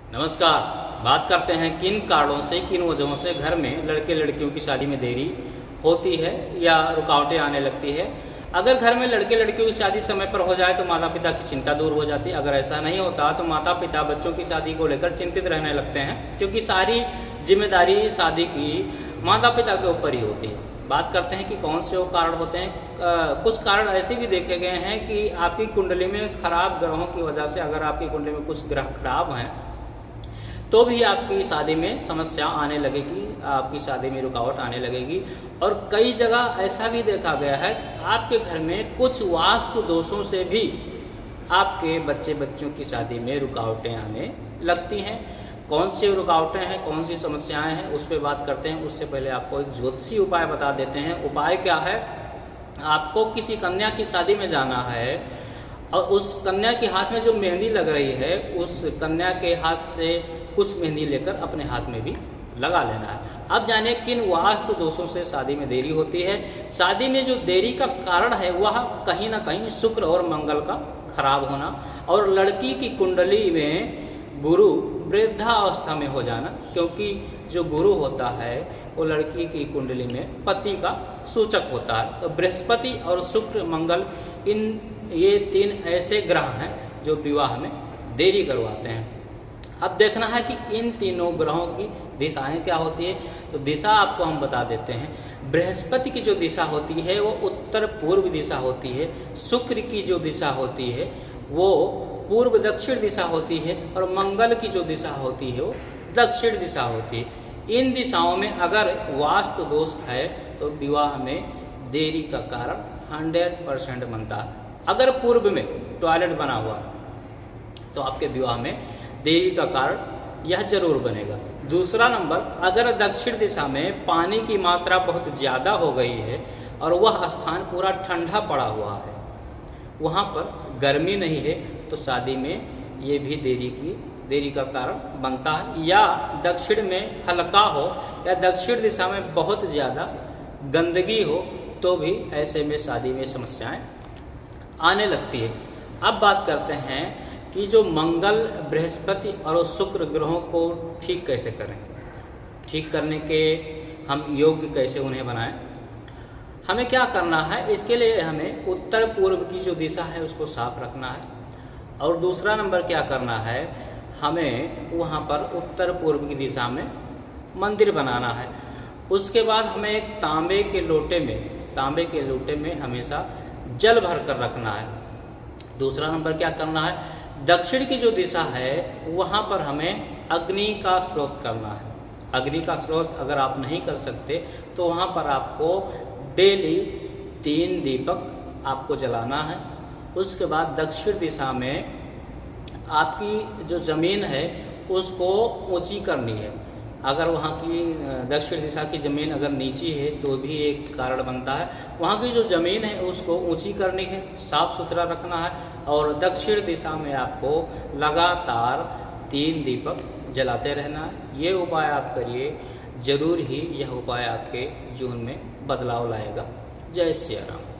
नमस्कार। बात करते हैं किन कारणों से, किन वजहों से घर में लड़के लड़कियों की शादी में देरी होती है या रुकावटें आने लगती है। अगर घर में लड़के लड़कियों की शादी समय पर हो जाए तो माता पिता की चिंता दूर हो जाती है। अगर ऐसा नहीं होता तो माता पिता बच्चों की शादी को लेकर चिंतित रहने लगते हैं, क्योंकि सारी जिम्मेदारी शादी की माता पिता के ऊपर ही होती है। बात करते हैं कि कौन से वो कारण होते हैं। कुछ कारण ऐसे भी देखे गए हैं कि आपकी कुंडली में खराब ग्रहों की वजह से, अगर आपकी कुंडली में कुछ ग्रह खराब हैं तो भी आपकी शादी में समस्या आने लगेगी, आपकी शादी में रुकावट आने लगेगी। और कई जगह ऐसा भी देखा गया है कि आपके घर में कुछ वास्तु दोषों से भी आपके बच्चों की शादी में रुकावटें आने लगती हैं। कौन सी रुकावटें हैं, कौन सी समस्याएं हैं, उस पर बात करते हैं। उससे पहले आपको एक ज्योतिषी उपाय बता देते हैं। उपाय क्या है? आपको किसी कन्या की शादी में जाना है और उस कन्या के हाथ में जो मेहंदी लग रही है, उस कन्या के हाथ से कुछ मेहंदी लेकर अपने हाथ में भी लगा लेना है। अब जाने किन वास्तु दोषों से शादी में देरी होती है। शादी में जो देरी का कारण है वह कहीं ना कहीं शुक्र और मंगल का खराब होना, और लड़की की कुंडली में गुरु वृद्धावस्था में हो जाना, क्योंकि जो गुरु होता है वो लड़की की कुंडली में पति का सूचक होता है। तो बृहस्पति और शुक्र मंगल, ये तीन ऐसे ग्रह हैं जो विवाह में देरी करवाते हैं। अब देखना है कि इन तीनों ग्रहों की दिशाएं क्या होती है। तो दिशा आपको हम बता देते हैं। बृहस्पति की जो दिशा होती है वो उत्तर पूर्व दिशा होती है। शुक्र की जो दिशा होती है वो पूर्व दक्षिण दिशा होती है, और मंगल की जो दिशा होती है वो दक्षिण दिशा होती है। इन दिशाओं में अगर वास्तु दोष है तो विवाह में देरी का कारण 100% बनता है। अगर पूर्व में टॉयलेट बना हुआ तो आपके विवाह में देरी का कारण यह जरूर बनेगा। दूसरा नंबर, अगर दक्षिण दिशा में पानी की मात्रा बहुत ज़्यादा हो गई है और वह स्थान पूरा ठंडा पड़ा हुआ है, वहाँ पर गर्मी नहीं है, तो शादी में ये भी देरी का कारण बनता है। या दक्षिण में हल्का हो या दक्षिण दिशा में बहुत ज़्यादा गंदगी हो तो भी ऐसे में शादी में समस्याएं आने लगती है। अब बात करते हैं कि जो मंगल, बृहस्पति और शुक्र ग्रहों को ठीक कैसे करें, ठीक करने के हम योग्य कैसे उन्हें बनाएं। हमें क्या करना है, इसके लिए हमें उत्तर पूर्व की जो दिशा है उसको साफ रखना है। और दूसरा नंबर क्या करना है, हमें वहाँ पर उत्तर पूर्व की दिशा में मंदिर बनाना है। उसके बाद हमें एक तांबे के लोटे में हमेशा जल भर कर रखना है। दूसरा नंबर क्या करना है, दक्षिण की जो दिशा है वहाँ पर हमें अग्नि का स्रोत करना है। अग्नि का स्रोत अगर आप नहीं कर सकते तो वहाँ पर आपको डेली 3 दीपक आपको जलाना है। उसके बाद दक्षिण दिशा में आपकी जो ज़मीन है उसको ऊंची करनी है। अगर वहाँ की दक्षिण दिशा की ज़मीन अगर नीची है तो भी एक कारण बनता है। वहाँ की जो ज़मीन है उसको ऊंची करनी है, साफ सुथरा रखना है, और दक्षिण दिशा में आपको लगातार 3 दीपक जलाते रहना है। ये उपाय आप करिए, जरूर ही यह उपाय आपके जीवन में बदलाव लाएगा। जय श्री राम।